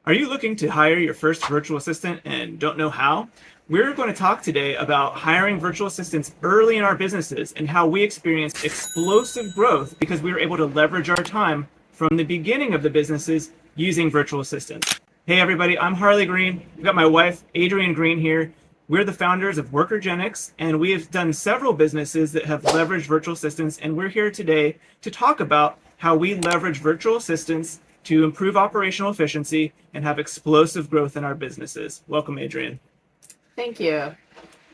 Are you looking to hire your first virtual assistant and don't know how? We're going to talk today about hiring virtual assistants early in our businesses and how we experienced explosive growth because we were able to leverage our time from the beginning of the businesses using virtual assistants. Hey everybody, I'm Harley Green. We've got my wife, Adrienne Green here. We're the founders of Workergenics, and we have done several businesses that have leveraged virtual assistants, and we're here today to talk about how we leverage virtual assistants to improve operational efficiency and have explosive growth in our businesses. Welcome, Adrienne. Thank you.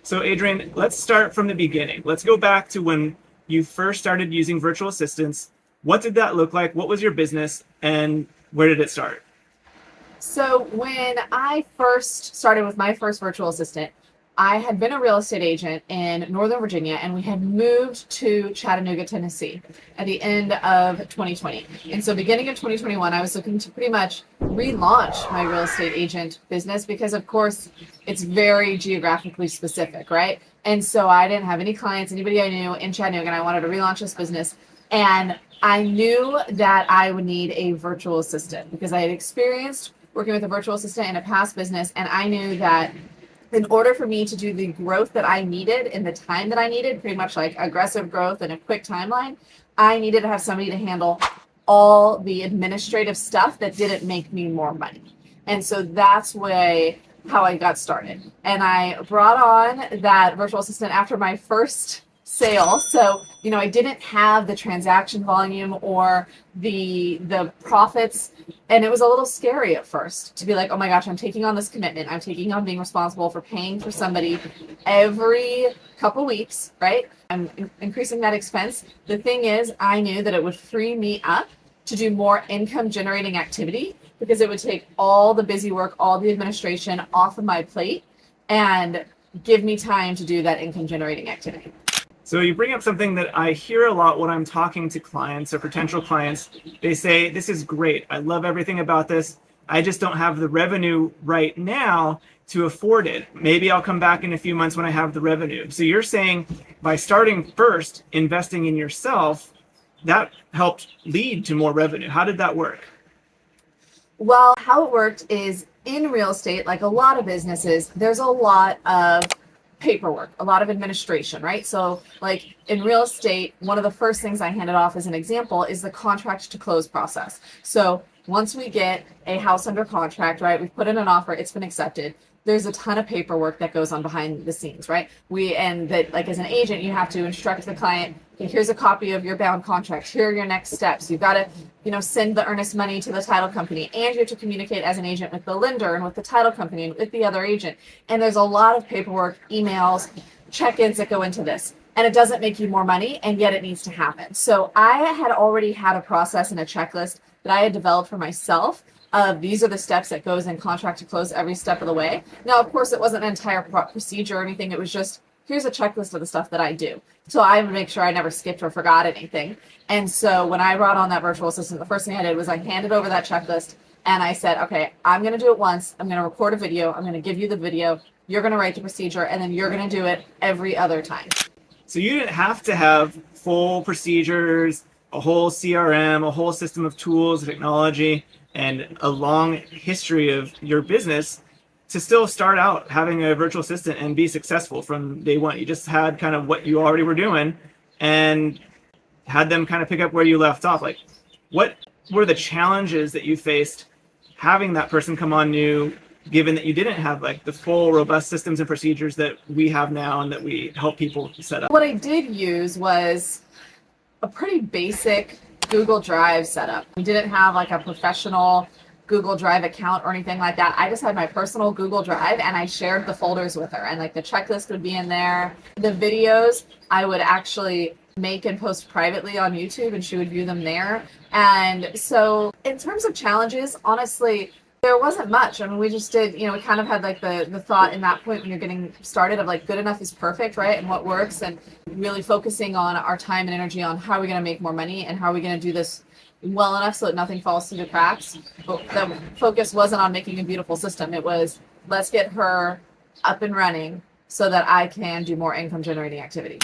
So Adrienne, let's start from the beginning. Let's go back to when you first started using virtual assistants. What did that look like? What was your business and where did it start? So when I first started with my first virtual assistant, I had been a real estate agent in Northern Virginia, and we had moved to Chattanooga, Tennessee at the end of 2020. And so beginning of 2021, I was looking to pretty much relaunch my real estate agent business because, of course, it's very geographically specific, right? And so I didn't have any clients, anybody I knew in Chattanooga, and I wanted to relaunch this business. And I knew that I would need a virtual assistant because I had experienced working with a virtual assistant in a past business, and I knew that in order for me to do the growth that I needed in the time that I needed, pretty much like aggressive growth and a quick timeline, I needed to have somebody to handle all the administrative stuff that didn't make me more money. And so that's how I got started. And I brought on that virtual assistant after my first sale. So, I didn't have the transaction volume or the profits. And it was a little scary at first to be like, oh my gosh, I'm taking on this commitment. I'm taking on being responsible for paying for somebody every couple weeks, right? I'm increasing that expense. The thing is, I knew that it would free me up to do more income generating activity because it would take all the busy work, all the administration off of my plate and give me time to do that income generating activity. So you bring up something that I hear a lot when I'm talking to clients or potential clients. They say, this is great. I love everything about this. I just don't have the revenue right now to afford it. Maybe I'll come back in a few months when I have the revenue. So you're saying by starting first, investing in yourself, that helped lead to more revenue. How did that work? Well, how it worked is in real estate, like a lot of businesses, there's a lot of paperwork, a lot of administration, right? So like in real estate, one of the first things I handed off as an example is the contract to close process. So once we get a house under contract, right, we've put in an offer, it's been accepted. There's a ton of paperwork that goes on behind the scenes, right? Like as an agent, you have to instruct the client, okay, here's a copy of your bound contract. Here are your next steps. You've got to, send the earnest money to the title company, and you have to communicate as an agent with the lender and with the title company and with the other agent. And there's a lot of paperwork, emails, check-ins that go into this. And it doesn't make you more money, and yet it needs to happen. So I had already had a process and a checklist that I had developed for myself of these are the steps that goes in contract to close every step of the way. Now, of course, it wasn't an entire procedure or anything. It was just, here's a checklist of the stuff that I do. So I would make sure I never skipped or forgot anything. And so when I brought on that virtual assistant, the first thing I did was I handed over that checklist and I said, okay, I'm going to do it once. I'm going to record a video. I'm going to give you the video. You're going to write the procedure, and then you're going to do it every other time. So you didn't have to have full procedures, a whole CRM, a whole system of tools, technology, and a long history of your business to still start out having a virtual assistant and be successful from day one. You just had kind of what you already were doing and had them kind of pick up where you left off. Like, what were the challenges that you faced having that person come on new, given that you didn't have like the full robust systems and procedures that we have now and that we help people set up? What I did use was a pretty basic Google Drive setup. We didn't have like a professional Google Drive account or anything like that. I just had my personal Google Drive, and I shared the folders with her, and like the checklist would be in there. The videos I would actually make and post privately on YouTube, and she would view them there. And so in terms of challenges, honestly, there wasn't much. I mean, we just did, we kind of had like the thought in that point when you're getting started of like good enough is perfect, right? And what works, and really focusing on our time and energy on how are we going to make more money and how are we going to do this well enough so that nothing falls through the cracks. But the focus wasn't on making a beautiful system. It was, let's get her up and running so that I can do more income generating activity.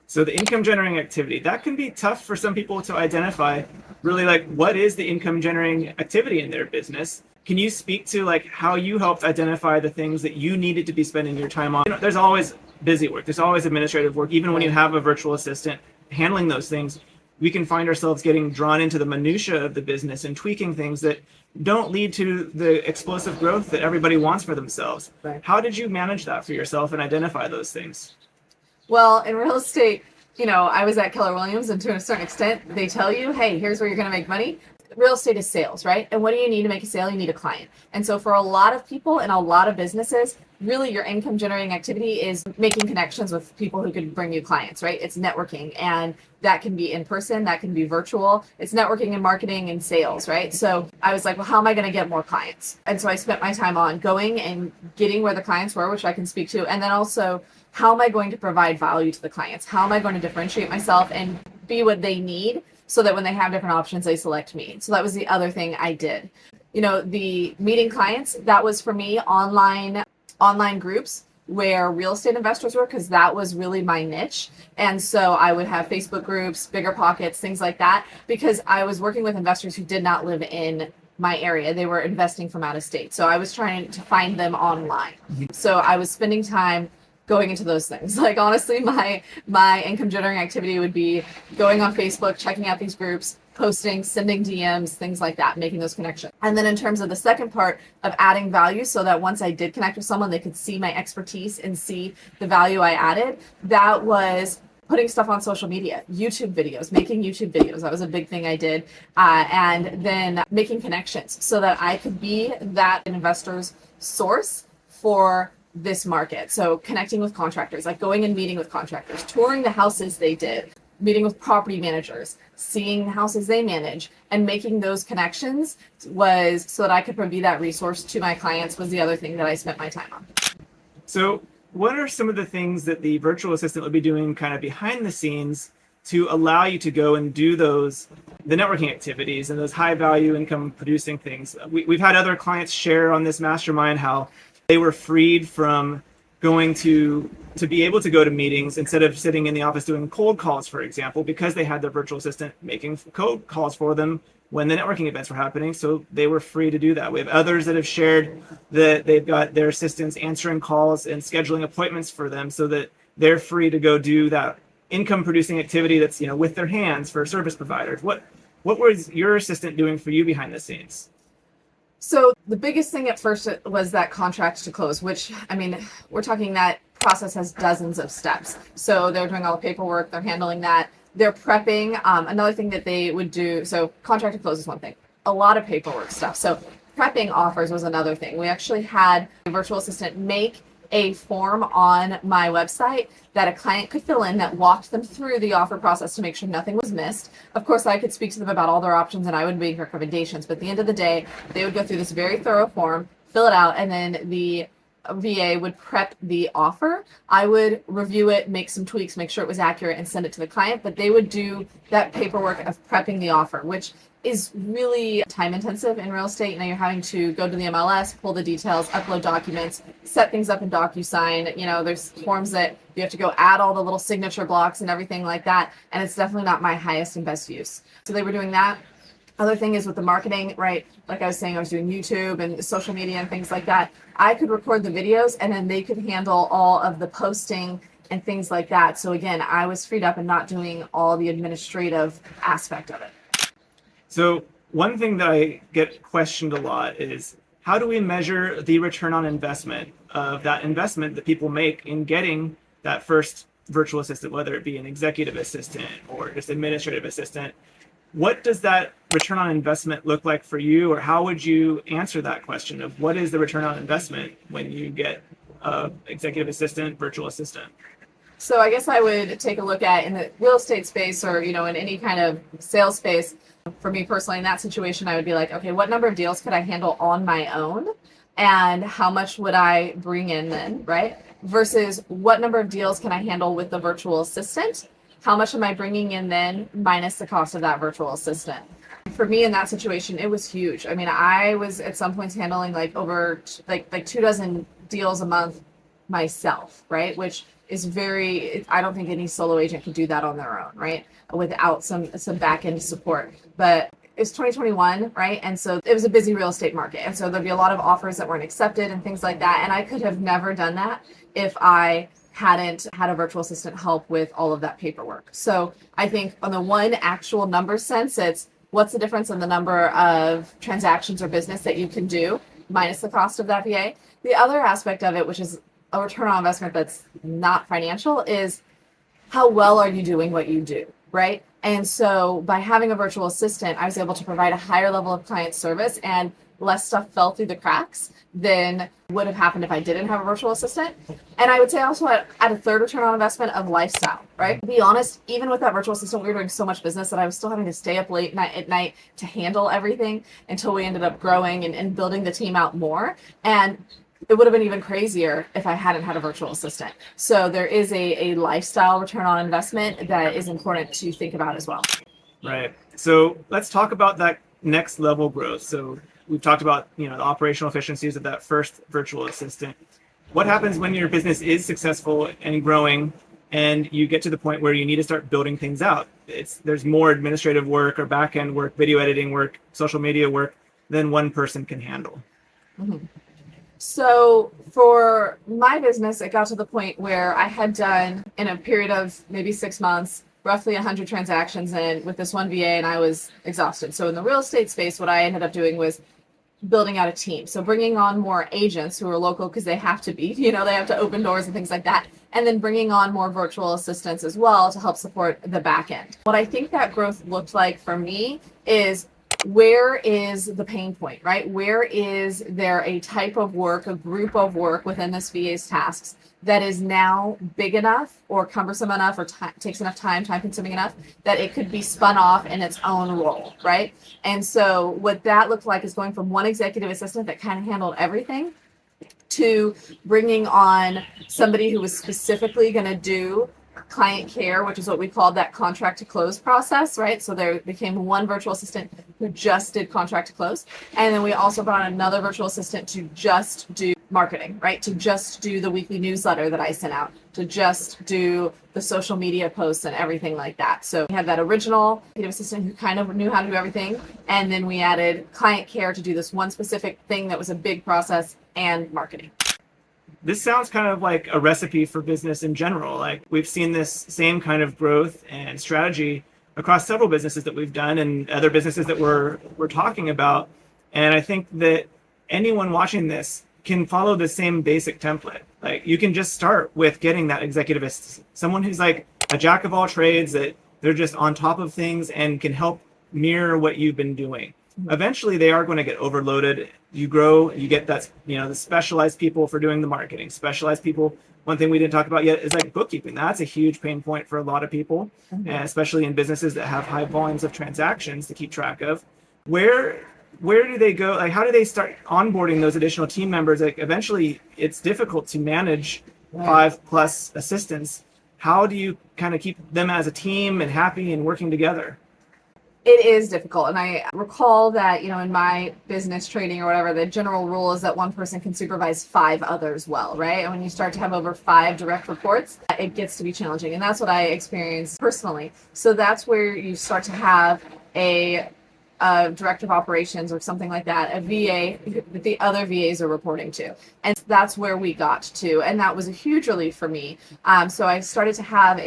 So the income generating activity, that can be tough for some people to identify. Really, like, what is the income generating activity in their business? Can you speak to like how you helped identify the things that you needed to be spending your time on? There's always busy work. There's always administrative work. Even when you have a virtual assistant handling those things, we can find ourselves getting drawn into the minutia of the business and tweaking things that don't lead to the explosive growth that everybody wants for themselves. Right. How did you manage that for yourself and identify those things? Well, in real estate, I was at Keller Williams, and to a certain extent, they tell you, hey, here's where you're going to make money. Real estate is sales, right? And what do you need to make a sale? You need a client. And so for a lot of people and a lot of businesses, really your income generating activity is making connections with people who could bring you clients, right? It's networking, and that can be in person, that can be virtual. It's networking and marketing and sales, right? So I was like, well, how am I going to get more clients? And so I spent my time on going and getting where the clients were, which I can speak to. And then also, how am I going to provide value to the clients? How am I going to differentiate myself and be what they need, so that when they have different options, they select me? So that was the other thing I did. The meeting clients, that was for me online groups where real estate investors were, because that was really my niche. And so I would have Facebook groups, Bigger Pockets, things like that, because I was working with investors who did not live in my area. They were investing from out of state. So I was trying to find them online. So I was spending time going into those things. Like, honestly, my income generating activity would be going on Facebook, checking out these groups, posting, sending DMs, things like that, making those connections. And then in terms of the second part of adding value, so that once I did connect with someone, they could see my expertise and see the value I added, that was putting stuff on social media, YouTube videos, making YouTube videos. That was a big thing I did. And then making connections so that I could be that investor's source for this market. So connecting with contractors, like going and meeting with contractors, touring the houses they did, meeting with property managers, seeing the houses they manage, and making those connections was so that I could be that resource to my clients, was the other thing that I spent my time on. So what are some of the things that the virtual assistant would be doing kind of behind the scenes to allow you to go and do the networking activities and those high value income producing things? We've had other clients share on this mastermind how they were freed from going to be able to go to meetings instead of sitting in the office doing cold calls, for example, because they had their virtual assistant making cold calls for them when the networking events were happening. So they were free to do that. We have others that have shared that they've got their assistants answering calls and scheduling appointments for them so that they're free to go do that income producing activity that's, with their hands for service providers. What was your assistant doing for you behind the scenes? So the biggest thing at first was that contract to close, which, we're talking that process has dozens of steps. So they're doing all the paperwork, they're handling that, they're prepping. Another thing that they would do, so contract to close is one thing, a lot of paperwork stuff. So prepping offers was another thing. We actually had a virtual assistant make a form on my website that a client could fill in that walked them through the offer process to make sure nothing was missed. Of course, I could speak to them about all their options and I would make recommendations, but at the end of the day, they would go through this very thorough form, fill it out, and then the VA would prep the offer. I would review it, make some tweaks, make sure it was accurate, and send it to the client, but they would do that paperwork of prepping the offer, which is really time intensive in real estate. You're having to go to the MLS, pull the details, upload documents, set things up in DocuSign. There's forms that you have to go add all the little signature blocks and everything like that. And it's definitely not my highest and best use. So they were doing that. Other thing is with the marketing, right? Like I was saying, I was doing YouTube and social media and things like that. I could record the videos and then they could handle all of the posting and things like that. So again, I was freed up and not doing all the administrative aspect of it. So one thing that I get questioned a lot is, how do we measure the return on investment of that investment that people make in getting that first virtual assistant, whether it be an executive assistant or just administrative assistant? What does that return on investment look like for you, or how would you answer that question of what is the return on investment when you get an executive assistant, virtual assistant? So I guess I would take a look at, in the real estate space or, in any kind of sales space, for me personally, in that situation, I would be like, okay, what number of deals could I handle on my own? And how much would I bring in then, right? Versus what number of deals can I handle with the virtual assistant? How much am I bringing in then minus the cost of that virtual assistant? For me in that situation, it was huge. I was at some points handling over 24 deals a month myself, right? Which is I don't think any solo agent could do that on their own, right? Without some back end support. But it's 2021, right? And so it was a busy real estate market. And so there'd be a lot of offers that weren't accepted and things like that. And I could have never done that if I hadn't had a virtual assistant help with all of that paperwork. So I think on the one actual number sense, it's what's the difference in the number of transactions or business that you can do minus the cost of that VA. The other aspect of it, which is a return on investment that's not financial, is how well are you doing what you do, right? And so by having a virtual assistant, I was able to provide a higher level of client service and less stuff fell through the cracks than would have happened if I didn't have a virtual assistant. And I would say also at a third return on investment of lifestyle, right? To be honest, even with that virtual assistant, we were doing so much business that I was still having to stay up late at night to handle everything until we ended up growing and building the team out more. And it would have been even crazier if I hadn't had a virtual assistant. So there is a lifestyle return on investment that is important to think about as well. Right. So let's talk about that next level growth. So we've talked about, the operational efficiencies of that first virtual assistant. What happens when your business is successful and growing and you get to the point where you need to start building things out? There's more administrative work or back-end work, video editing work, social media work than one person can handle. Mm-hmm. So for my business, it got to the point where I had done, in a period of maybe 6 months, roughly 100 transactions with this one VA, and I was exhausted. So in the real estate space, what I ended up doing was building out a team. So bringing on more agents who are local because they have to be, they have to open doors and things like that. And then bringing on more virtual assistants as well to help support the back end. What I think that growth looked like for me is, where is the pain point, right? Where is there a type of work, a group of work within this VA's tasks that is now big enough or cumbersome enough or takes enough time consuming enough that it could be spun off in its own role, right? And so what that looked like is going from one executive assistant that kind of handled everything to bringing on somebody who was specifically going to do client care, which is what we called that contract to close process, right? So there became one virtual assistant who just did contract to close. And then we also brought on another virtual assistant to just do marketing, right? To just do the weekly newsletter that I sent out, to just do the social media posts and everything like that. So we had that original executive assistant who kind of knew how to do everything. And then we added client care to do this one specific thing that was a big process, and marketing. This sounds kind of like a recipe for business in general. Like, we've seen this same kind of growth and strategy across several businesses that we've done and other businesses that we're talking about. And I think that anyone watching this can follow the same basic template. Like, you can just start with getting that executive assistant, someone who's like a jack of all trades, that they're just on top of things and can help mirror what you've been doing. Eventually they are going to get overloaded. You grow, you get that, the specialized people for doing the marketing, specialized people. One thing we didn't talk about yet is like bookkeeping. That's a huge pain point for a lot of people, especially in businesses that have high volumes of transactions to keep track of. Where do they go? Like, how do they start onboarding those additional team members? Like, eventually it's difficult to manage 5+ assistants. How do you kind of keep them as a team and happy and working together? It is difficult. And I recall that, in my business training or whatever, the general rule is that one person can supervise 5 others well, right? And when you start to have over 5 direct reports, it gets to be challenging. And that's what I experienced personally. So that's where you start to have a director of operations or something like that, a VA that the other VAs are reporting to. And that's where we got to. And that was a huge relief for me. So I started to have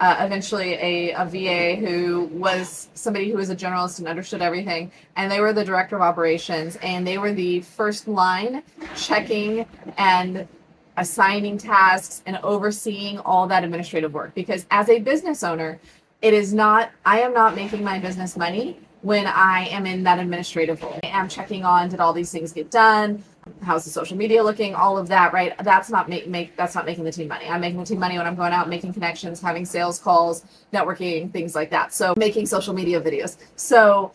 eventually a VA who was somebody who was a generalist and understood everything, and they were the director of operations, and they were the first line checking and assigning tasks and overseeing all that administrative work. Because as a business owner, I am not making my business money when I am in that administrative role. I am checking on, did all these things get done? How's the social media looking? All of that, right? That's not making the team money. I'm making the team money when I'm going out, making connections, having sales calls, networking, things like that. So making social media videos. So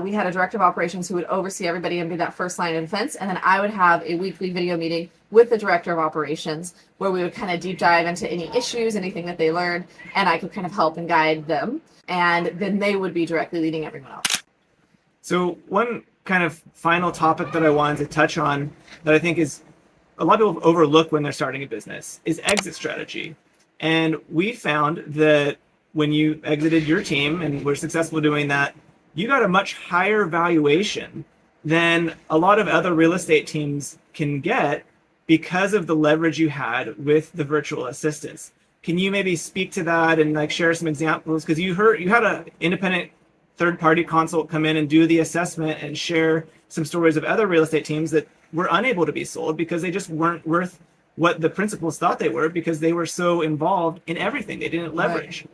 we had a director of operations who would oversee everybody and be that first line of defense. And then I would have a weekly video meeting with the director of operations where we would kind of deep dive into any issues, anything that they learned, and I could kind of help and guide them. And then they would be directly leading everyone else. So one kind of final topic that I wanted to touch on that I think is a lot of people overlook when they're starting a business is exit strategy. And we found that when you exited your team and were successful doing that, you got a much higher valuation than a lot of other real estate teams can get because of the leverage you had with the virtual assistants. Can you maybe speak to that and like share some examples? Because you had an independent third-party consult come in and do the assessment and share some stories of other real estate teams that were unable to be sold because they just weren't worth what the principals thought they were because they were so involved in everything. They didn't leverage. Right.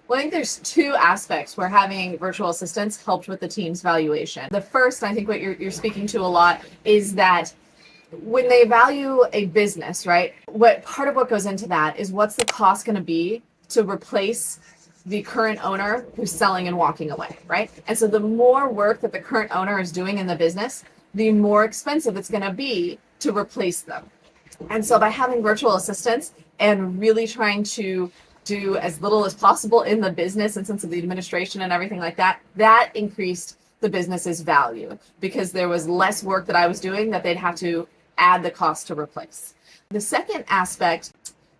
Well, I think there's two aspects where having virtual assistants helped with the team's valuation. The first, I think what you're speaking to a lot, is that when they value a business, right, what part of what goes into that is what's the cost going to be to replace the current owner who's selling and walking away, right? And so the more work that the current owner is doing in the business, the more expensive it's going to be to replace them. And so by having virtual assistants and really trying to do as little as possible in the business and sense of the administration and everything like that, that increased the business's value because there was less work that I was doing that they'd have to add the cost to replace. The second aspect,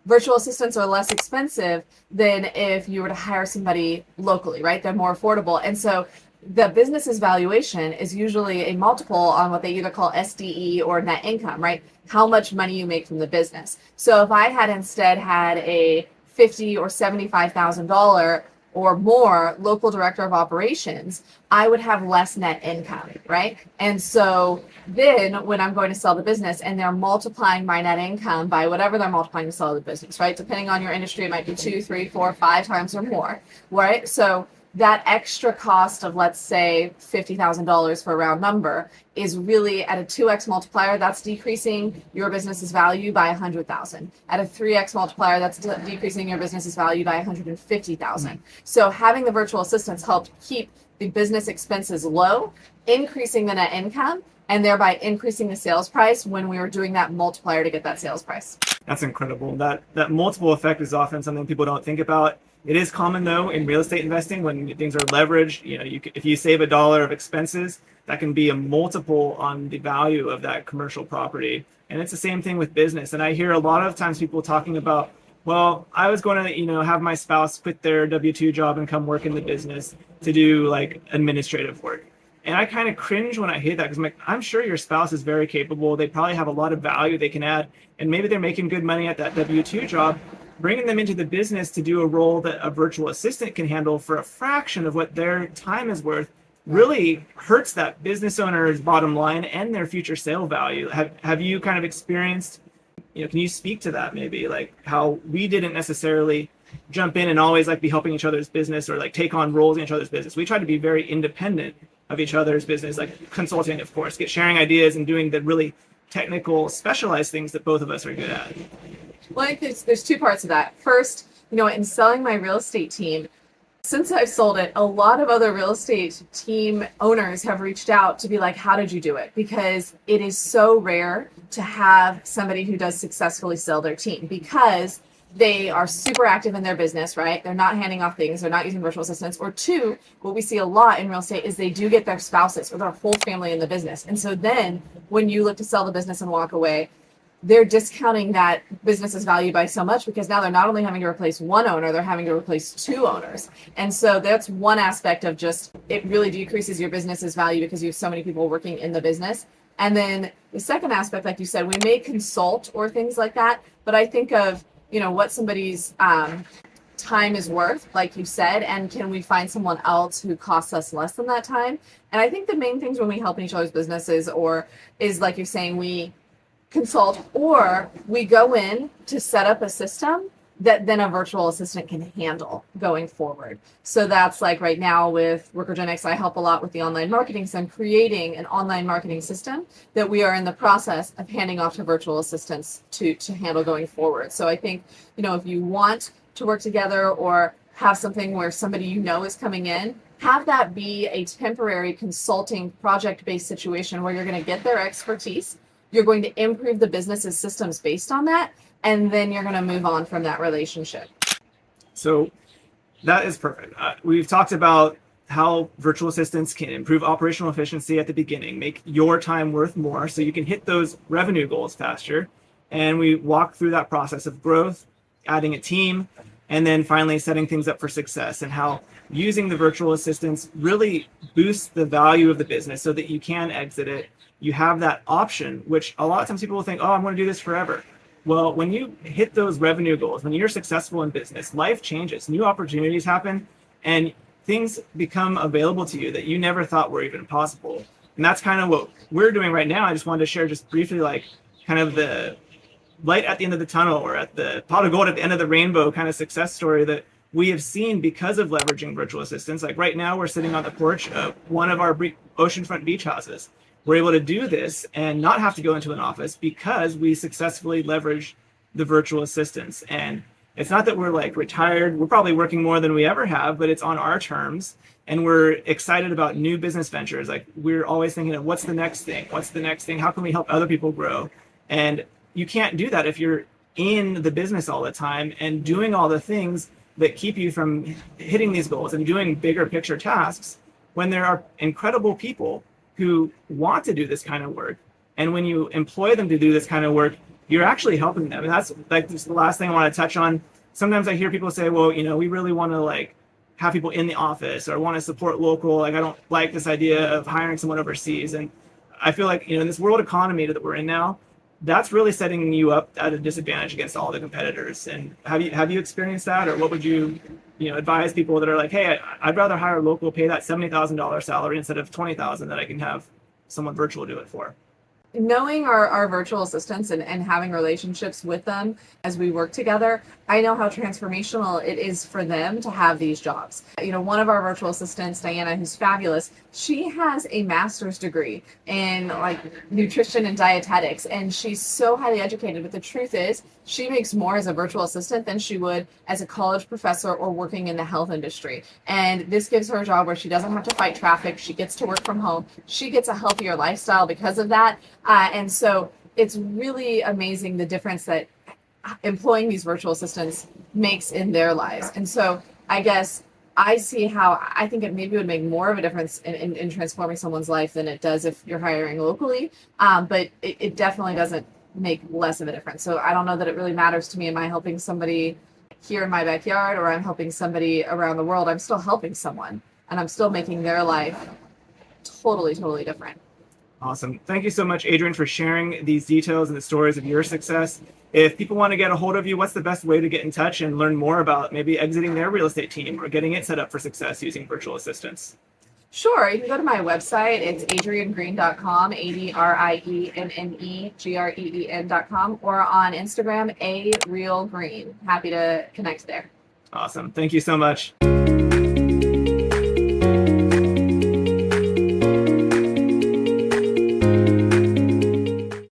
virtual assistants are less expensive than if you were to hire somebody locally, right? They're more affordable. And so the business's valuation is usually a multiple on what they either call SDE or net income, right? How much money you make from the business. So if I had instead had a $50,000 or $75,000 or more local director of operations, I would have less net income, right? And so then when I'm going to sell the business and they're multiplying my net income by whatever they're multiplying to sell the business, right? Depending on your industry, it might be 2, 3, 4, 5 times or more, right? So that extra cost of, let's say, $50,000 for a round number is really at a 2x multiplier, that's decreasing your business's value by 100,000. At a 3x multiplier, that's decreasing your business's value by 150,000. So having the virtual assistants helped keep the business expenses low, increasing the net income, and thereby increasing the sales price when we were doing that multiplier to get that sales price. That's incredible. That multiple effect is often something people don't think about. It is common though in real estate investing when things are leveraged. If you save $1 of expenses, that can be a multiple on the value of that commercial property. And it's the same thing with business. And I hear a lot of times people talking about, well, I was going to, have my spouse quit their W-2 job and come work in the business to do like administrative work. And I kind of cringe when I hear that because I'm like, I'm sure your spouse is very capable. They probably have a lot of value they can add. And maybe they're making good money at that W-2 job. Bringing them into the business to do a role that a virtual assistant can handle for a fraction of what their time is worth really hurts that business owner's bottom line and their future sale value. Have you kind of experienced, can you speak to that maybe, like how we didn't necessarily jump in and always like be helping each other's business or like take on roles in each other's business. We tried to be very independent of each other's business, like consulting, of course, sharing ideas and doing the really technical, specialized things that both of us are good at. Well, I think there's two parts of that. First, in selling my real estate team, since I've sold it, a lot of other real estate team owners have reached out to be like, how did you do it? Because it is so rare to have somebody who does successfully sell their team because they are super active in their business, right? They're not handing off things. They're not using virtual assistants. Or two, what we see a lot in real estate is they do get their spouses or their whole family in the business. And so then when you look to sell the business and walk away, they're discounting that business's value by so much because now they're not only having to replace one owner, they're having to replace 2 owners. And so that's one aspect of just, it really decreases your business's value because you have so many people working in the business. And then the second aspect, like you said, we may consult or things like that, but I think of, what somebody's time is worth, like you said, and can we find someone else who costs us less than that time? And I think the main things when we help in each other's businesses is like you're saying, we consult or we go in to set up a system that then a virtual assistant can handle going forward. So that's like right now with Workergenics, I help a lot with the online marketing. So I'm creating an online marketing system that we are in the process of handing off to virtual assistants to handle going forward. So I think, if you want to work together or have something where somebody is coming in, have that be a temporary consulting project-based situation where you're going to get their expertise. You're going to improve the business's systems based on that, and then you're going to move on from that relationship. So that is perfect. We've talked about how virtual assistants can improve operational efficiency at the beginning, make your time worth more so you can hit those revenue goals faster. And we walk through that process of growth, adding a team, and then finally setting things up for success, and how using the virtual assistants really boosts the value of the business so that you can exit it. You have that option, which a lot of times people will think, oh, I'm going to do this forever. Well, when you hit those revenue goals, when you're successful in business, life changes, new opportunities happen, and things become available to you that you never thought were even possible. And that's kind of what we're doing right now. I just wanted to share just briefly, like, kind of the light at the end of the tunnel, or at the pot of gold at the end of the rainbow kind of success story that we have seen because of leveraging virtual assistants. Like right now, we're sitting on the porch of one of our oceanfront beach houses. We're able to do this and not have to go into an office because we successfully leverage the virtual assistants. And it's not that we're like retired. We're probably working more than we ever have, but it's on our terms. And we're excited about new business ventures. Like, we're always thinking of what's the next thing? What's the next thing? How can we help other people grow? And you can't do that if you're in the business all the time and doing all the things that keep you from hitting these goals and doing bigger picture tasks, when there are incredible people who want to do this kind of work. And when you employ them to do this kind of work, you're actually helping them. And that's like just the last thing I want to touch on. Sometimes I hear people say, well, you know, we really want to like have people in the office, or want to support local. Like, I don't like this idea of hiring someone overseas. And I feel like, you know, in this world economy that we're in now, that's really setting you up at a disadvantage against all the competitors. And have you experienced that? Or what would you advise people that are like, hey, I'd rather hire local, pay that $70,000 salary instead of $20,000 that I can have someone virtual do it for? Knowing our virtual assistants and having relationships with them as we work together, I know how transformational it is for them to have these jobs. You know, one of our virtual assistants, Diana, who's fabulous, she has a master's degree in like nutrition and dietetics, and she's so highly educated. But the truth is, she makes more as a virtual assistant than she would as a college professor or working in the health industry. And this gives her a job where she doesn't have to fight traffic. She gets to work from home. She gets a healthier lifestyle because of that. And so it's really amazing the difference that employing these virtual assistants makes in their lives. And so I guess I see how I think it maybe would make more of a difference in transforming someone's life than it does if you're hiring locally. But it definitely doesn't make less of a difference. So I don't know that it really matters to me. Am I helping somebody here in my backyard, or I'm helping somebody around the world? I'm still helping someone, and I'm still making their life totally, totally different. Awesome. Thank you so much, Adrienne, for sharing these details and the stories of your success. If people want to get a hold of you, what's the best way to get in touch and learn more about maybe exiting their real estate team or getting it set up for success using virtual assistants? Sure. You can go to my website. It's adriennegreen.com, ADRIENNEGREEN.com, or on Instagram, @arealgreen. Happy to connect there. Awesome. Thank you so much.